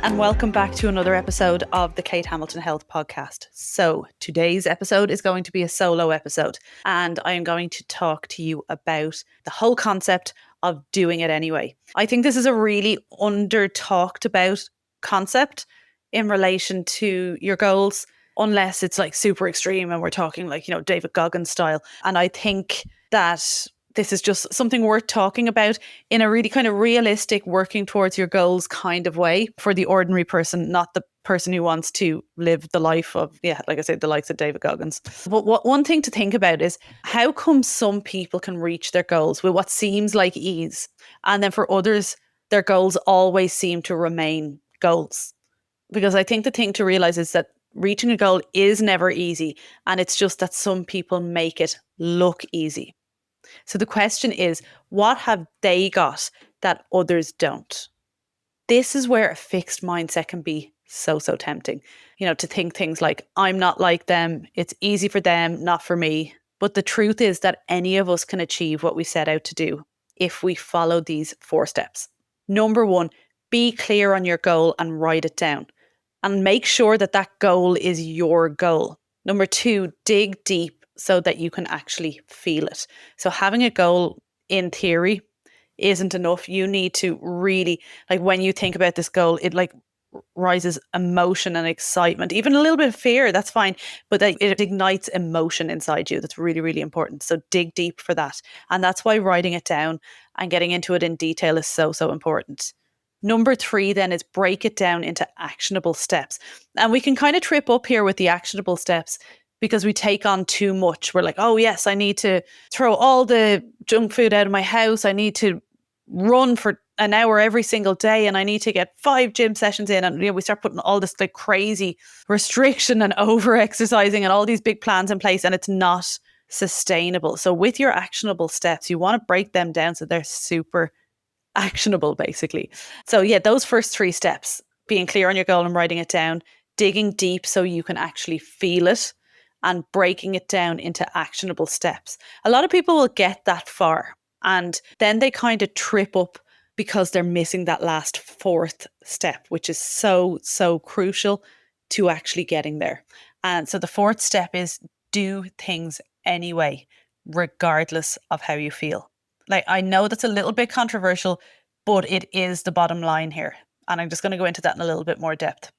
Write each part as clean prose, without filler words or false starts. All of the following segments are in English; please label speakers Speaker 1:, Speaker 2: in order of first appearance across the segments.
Speaker 1: and welcome back to another episode of the Kate Hamilton Health Podcast. So today's episode is going to be a solo episode, and I am going to talk to you about the whole concept of doing it anyway. I think this is a really under talked about concept in relation to your goals, unless it's like super extreme and we're talking like, David Goggins style. And I think that this is just something worth talking about in a really kind of realistic, working towards your goals kind of way for the ordinary person, not the person who wants to live the life of, like I said, the likes of David Goggins. But one thing to think about is how come some people can reach their goals with what seems like ease, and then for others, their goals always seem to remain goals. Because I think the thing to realize is that reaching a goal is never easy, and it's just that some people make it look easy. So the question is, what have they got that others don't? This is where a fixed mindset can be so tempting. To think things like, I'm not like them, it's easy for them, not for me. But the truth is that any of us can achieve what we set out to do if we follow these 4 steps. Number 1, be clear on your goal and write it down. And make sure that that goal is your goal. Number 2, dig deep so that you can actually feel it. So having a goal in theory isn't enough. You need to really, like when you think about this goal, it like rises emotion and excitement, even a little bit of fear, that's fine. But it ignites emotion inside you. That's really, really important. So dig deep for that. And that's why writing it down and getting into it in detail is so important. Number 3 then is break it down into actionable steps. And we can kind of trip up here with the actionable steps because we take on too much. We're like, oh yes, I need to throw all the junk food out of my house. I need to run for an hour every single day, and I need to get 5 gym sessions in. And we start putting all this like crazy restriction and over exercising and all these big plans in place, and it's not sustainable. So with your actionable steps, you want to break them down so they're super actionable, basically. So those first 3 steps, being clear on your goal and writing it down, digging deep so you can actually feel it, and breaking it down into actionable steps. A lot of people will get that far and then they kind of trip up because they're missing that last 4th step, which is so crucial to actually getting there. And so the 4th step is do things anyway, regardless of how you feel. Like, I know that's a little bit controversial, but it is the bottom line here. And I'm just going to go into that in a little bit more depth.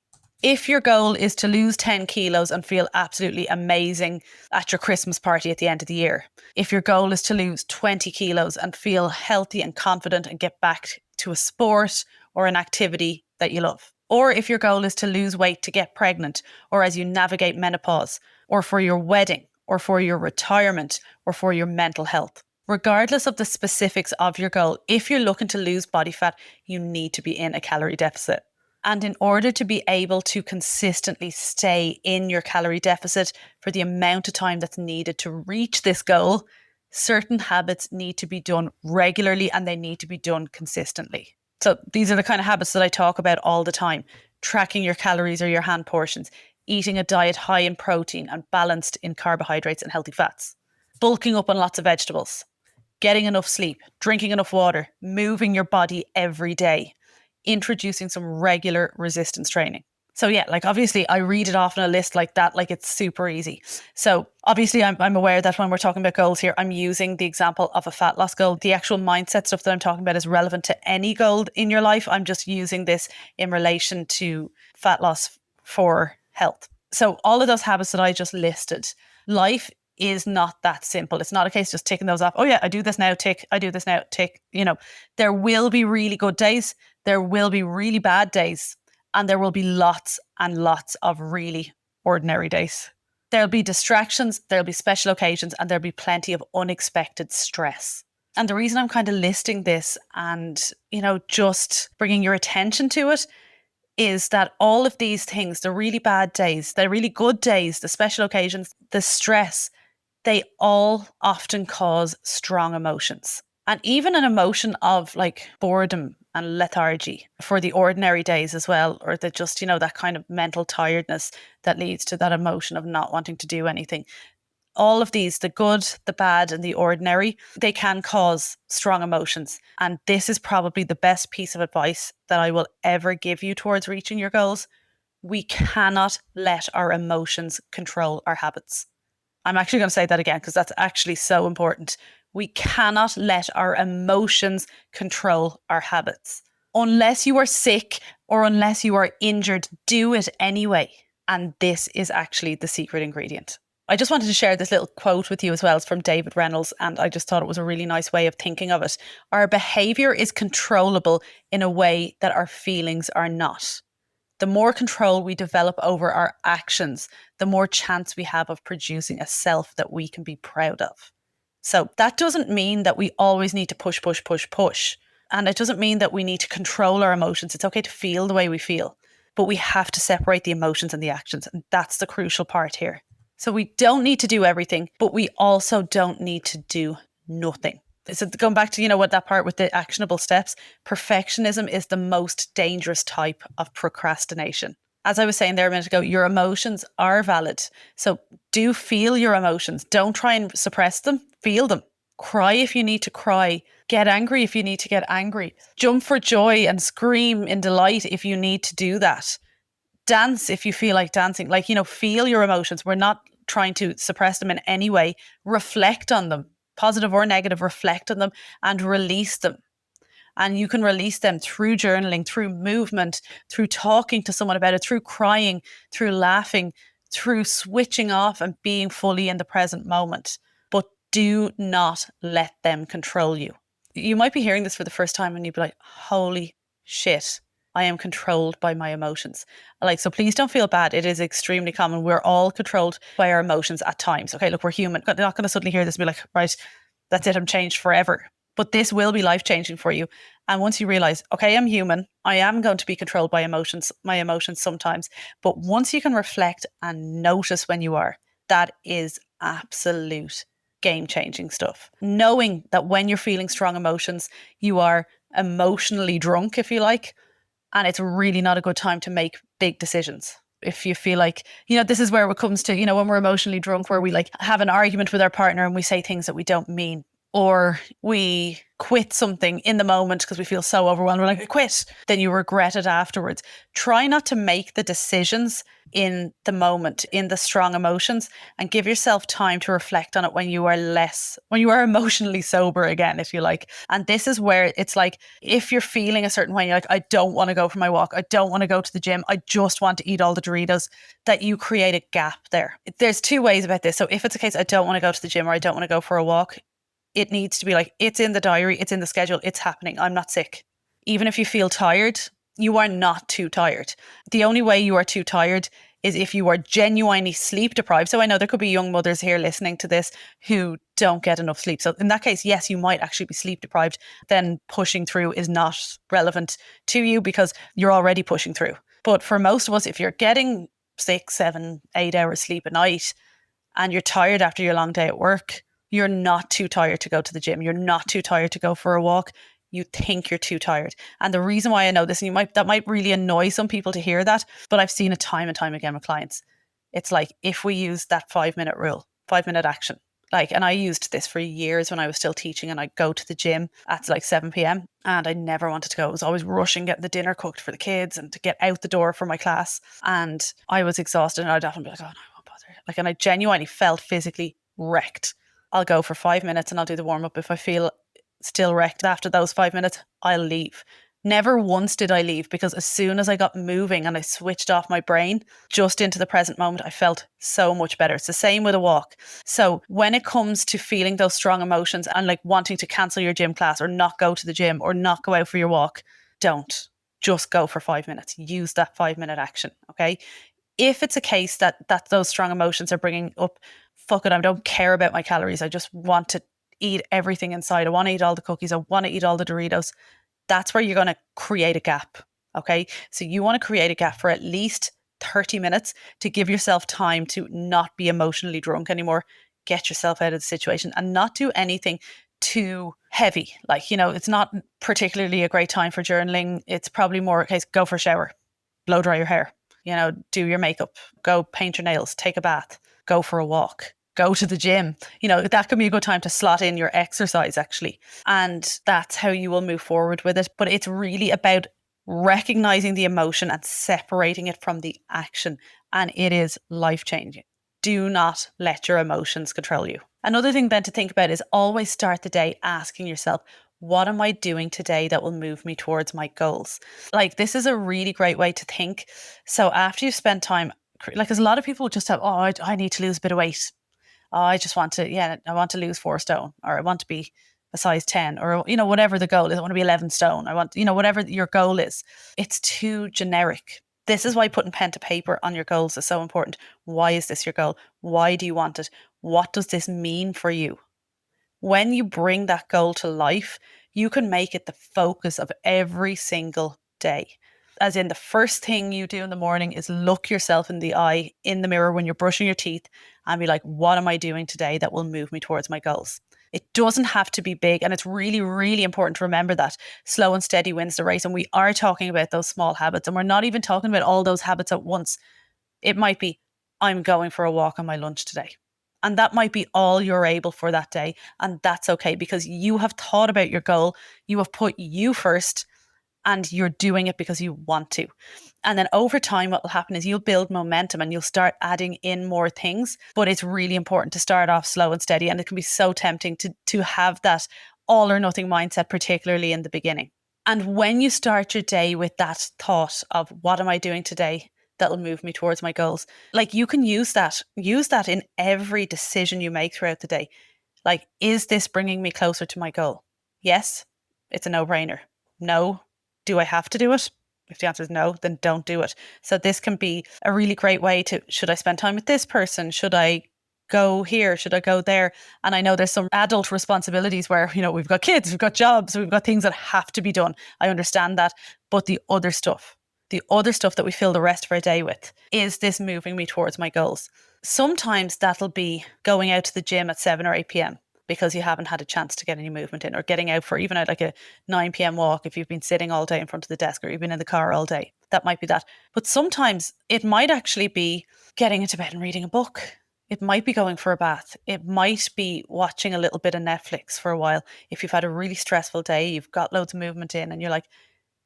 Speaker 1: If your goal is to lose 10 kilos and feel absolutely amazing at your Christmas party at the end of the year, if your goal is to lose 20 kilos and feel healthy and confident and get back to a sport or an activity that you love, or if your goal is to lose weight to get pregnant, or as you navigate menopause, or for your wedding, or for your retirement, or for your mental health. Regardless of the specifics of your goal, if you're looking to lose body fat, you need to be in a calorie deficit. And in order to be able to consistently stay in your calorie deficit for the amount of time that's needed to reach this goal, certain habits need to be done regularly and they need to be done consistently. So these are the kind of habits that I talk about all the time. Tracking your calories or your hand portions, eating a diet high in protein and balanced in carbohydrates and healthy fats, bulking up on lots of vegetables, getting enough sleep, drinking enough water, moving your body every day, introducing some regular resistance training. So obviously I read it off on a list like that, like it's super easy. So obviously I'm aware that when we're talking about goals here, I'm using the example of a fat loss goal. The actual mindset stuff that I'm talking about is relevant to any goal in your life. I'm just using this in relation to fat loss for health. So all of those habits that I just listed, life is not that simple. It's not a case just ticking those off. Oh yeah, I do this now, tick. I do this now, tick. There will be really good days. There will be really bad days. And there will be lots and lots of really ordinary days. There'll be distractions, there'll be special occasions, and there'll be plenty of unexpected stress. And the reason I'm kind of listing this and, just bringing your attention to it is that all of these things, the really bad days, the really good days, the special occasions, the stress, they all often cause strong emotions. And even an emotion of like boredom and lethargy for the ordinary days as well, or that just, that kind of mental tiredness that leads to that emotion of not wanting to do anything. All of these, the good, the bad, and the ordinary, they can cause strong emotions. And this is probably the best piece of advice that I will ever give you towards reaching your goals. We cannot let our emotions control our habits. I'm actually going to say that again because that's actually so important. We cannot let our emotions control our habits. Unless you are sick or unless you are injured, do it anyway. And this is actually the secret ingredient. I just wanted to share this little quote with you as well. It's from David Reynolds, and I just thought it was a really nice way of thinking of it. Our behavior is controllable in a way that our feelings are not. The more control we develop over our actions, the more chance we have of producing a self that we can be proud of. So that doesn't mean that we always need to push, push, push, push. And it doesn't mean that we need to control our emotions. It's okay to feel the way we feel, but we have to separate the emotions and the actions. And that's the crucial part here. So we don't need to do everything, but we also don't need to do nothing. So going back to, what that part with the actionable steps, perfectionism is the most dangerous type of procrastination. As I was saying there a minute ago, your emotions are valid. So do feel your emotions. Don't try and suppress them. Feel them. Cry if you need to cry. Get angry if you need to get angry. Jump for joy and scream in delight if you need to do that. Dance if you feel like dancing. Feel your emotions. We're not trying to suppress them in any way. Reflect on them, positive or negative, reflect on them and release them. And you can release them through journaling, through movement, through talking to someone about it, through crying, through laughing, through switching off and being fully in the present moment. But do not let them control you. You might be hearing this for the first time and you'd be like, holy shit, I am controlled by my emotions. So please don't feel bad. It is extremely common. We're all controlled by our emotions at times. Okay, look, we're human. They're not going to suddenly hear this and be like, right, that's it, I'm changed forever. But this will be life-changing for you. And once you realize, okay, I'm human, I am going to be controlled by my emotions sometimes. But once you can reflect and notice when you are, that is absolute game-changing stuff. Knowing that when you're feeling strong emotions, you are emotionally drunk, if you like, and it's really not a good time to make big decisions. If you feel like, this is where it comes to, when we're emotionally drunk, where we have an argument with our partner and we say things that we don't mean, or we quit something in the moment because we feel so overwhelmed. We're like, I quit. Then you regret it afterwards. Try not to make the decisions in the moment, in the strong emotions, and give yourself time to reflect on it when you are emotionally sober again, if you like. And this is where it's like, if you're feeling a certain way, you're like, I don't want to go for my walk. I don't want to go to the gym. I just want to eat all the Doritos, that you create a gap there. There's two ways about this. So if it's a case, I don't want to go to the gym or I don't want to go for a walk, it needs to be like, it's in the diary, it's in the schedule, it's happening. I'm not sick. Even if you feel tired, you are not too tired. The only way you are too tired is if you are genuinely sleep deprived. So I know there could be young mothers here listening to this who don't get enough sleep. So in that case, yes, you might actually be sleep deprived. Then pushing through is not relevant to you because you're already pushing through. But for most of us, if you're getting 6, 7, 8 hours sleep a night and you're tired after your long day at work, you're not too tired to go to the gym. You're not too tired to go for a walk. You think you're too tired. And the reason why I know this, and that might really annoy some people to hear that, but I've seen it time and time again with clients. It's like, if we use that 5-minute rule, 5-minute action, and I used this for years when I was still teaching, and I'd go to the gym at 7 p.m. and I never wanted to go. I was always rushing, getting the dinner cooked for the kids and to get out the door for my class. And I was exhausted and I'd often be like, oh no, I won't bother. And I genuinely felt physically wrecked. I'll go for 5 minutes and I'll do the warm up. If I feel still wrecked after those 5 minutes, I'll leave. Never once did I leave, because as soon as I got moving and I switched off my brain just into the present moment, I felt so much better. It's the same with a walk. So when it comes to feeling those strong emotions and wanting to cancel your gym class or not go to the gym or not go out for your walk, don't. Just go for 5 minutes. Use that 5-minute action. Okay. If it's a case that those strong emotions are bringing up, fuck it, I don't care about my calories. I just want to eat everything inside. I want to eat all the cookies. I want to eat all the Doritos. That's where you're going to create a gap. Okay. So you want to create a gap for at least 30 minutes to give yourself time to not be emotionally drunk anymore. Get yourself out of the situation and not do anything too heavy. It's not particularly a great time for journaling. It's probably more a case, go for a shower, blow dry your hair, do your makeup, go paint your nails, take a bath, go for a walk. go to the gym. That can be a good time to slot in your exercise actually. And that's how you will move forward with it. But it's really about recognizing the emotion and separating it from the action. And it is life changing. Do not let your emotions control you. Another thing then to think about is always start the day asking yourself, what am I doing today that will move me towards my goals? Like, this is a really great way to think. So after you've spent time, like, there's a lot of people just have, I need to lose a bit of weight. Oh, I just want to, I want to lose 4 stone, or I want to be a size 10, or, whatever the goal is. I want to be 11 stone. I want, whatever your goal is. It's too generic. This is why putting pen to paper on your goals is so important. Why is this your goal? Why do you want it? What does this mean for you? When you bring that goal to life, you can make it the focus of every single day. As in, the first thing you do in the morning is look yourself in the eye in the mirror when you're brushing your teeth and be like, what am I doing today that will move me towards my goals? It doesn't have to be big. And it's really, really important to remember that slow and steady wins the race. And we are talking about those small habits. And we're not even talking about all those habits at once. It might be, I'm going for a walk on my lunch today. And that might be all you're able for that day. And that's okay, because you have thought about your goal. You have put you first, and you're doing it because you want to. And then over time, what will happen is you'll build momentum and you'll start adding in more things. But it's really important to start off slow and steady. And it can be so tempting to have that all or nothing mindset, particularly in the beginning. And when you start your day with that thought of, what am I doing today that will move me towards my goals? Like, you can use that in every decision you make throughout the day. Like, is this bringing me closer to my goal? Yes, it's a no-brainer. No, do I have to do it? If the answer is no, then don't do it. So this can be a really great way to, should I spend time with this person? Should I go here? Should I go there? And I know there's some adult responsibilities where, we've got kids, we've got jobs, we've got things that have to be done. I understand that. But the other stuff that we fill the rest of our day with, is this moving me towards my goals? Sometimes that'll be going out to the gym at 7 or 8 p.m. because you haven't had a chance to get any movement in, or getting out for even like a 9 p.m. walk if you've been sitting all day in front of the desk, or you've been in the car all day. That might be that. But sometimes it might actually be getting into bed and reading a book. It might be going for a bath. It might be watching a little bit of Netflix for a while. If you've had a really stressful day, you've got loads of movement in, and you're like,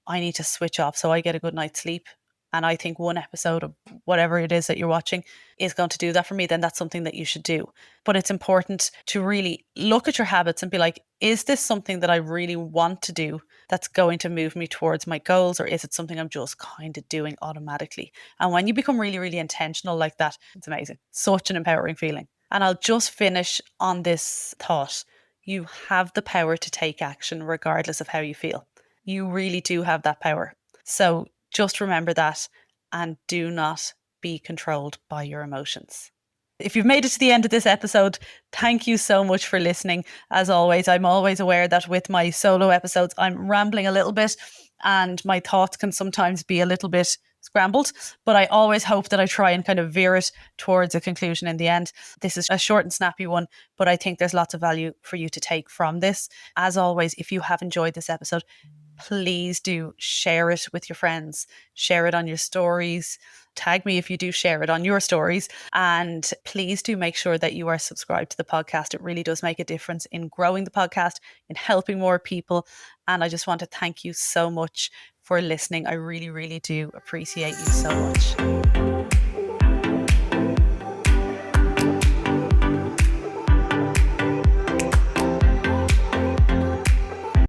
Speaker 1: I need to switch off so I get a good night's sleep. And I think one episode of whatever it is that you're watching is going to do that for me, then that's something that you should do. But it's important to really look at your habits and be like, is this something that I really want to do that's going to move me towards my goals? Or is it something I'm just kind of doing automatically? And when you become really, really intentional like that, it's amazing. Such an empowering feeling. And I'll just finish on this thought. You have the power to take action regardless of how you feel. You really do have that power. So just remember that, and do not be controlled by your emotions. If you've made it to the end of this episode, thank you so much for listening. As always, I'm always aware that with my solo episodes, I'm rambling a little bit and my thoughts can sometimes be a little bit scrambled, but I always hope that I try and kind of veer it towards a conclusion in the end. This is a short and snappy one, but I think there's lots of value for you to take from this. As always, if you have enjoyed this episode, please do share it with your friends, share it on your stories, tag me if you do share it on your stories, and please do make sure that you are subscribed to the podcast. It really does make a difference in growing the podcast, in helping more people. And I just want to thank you so much for listening. I really, really do appreciate you so much.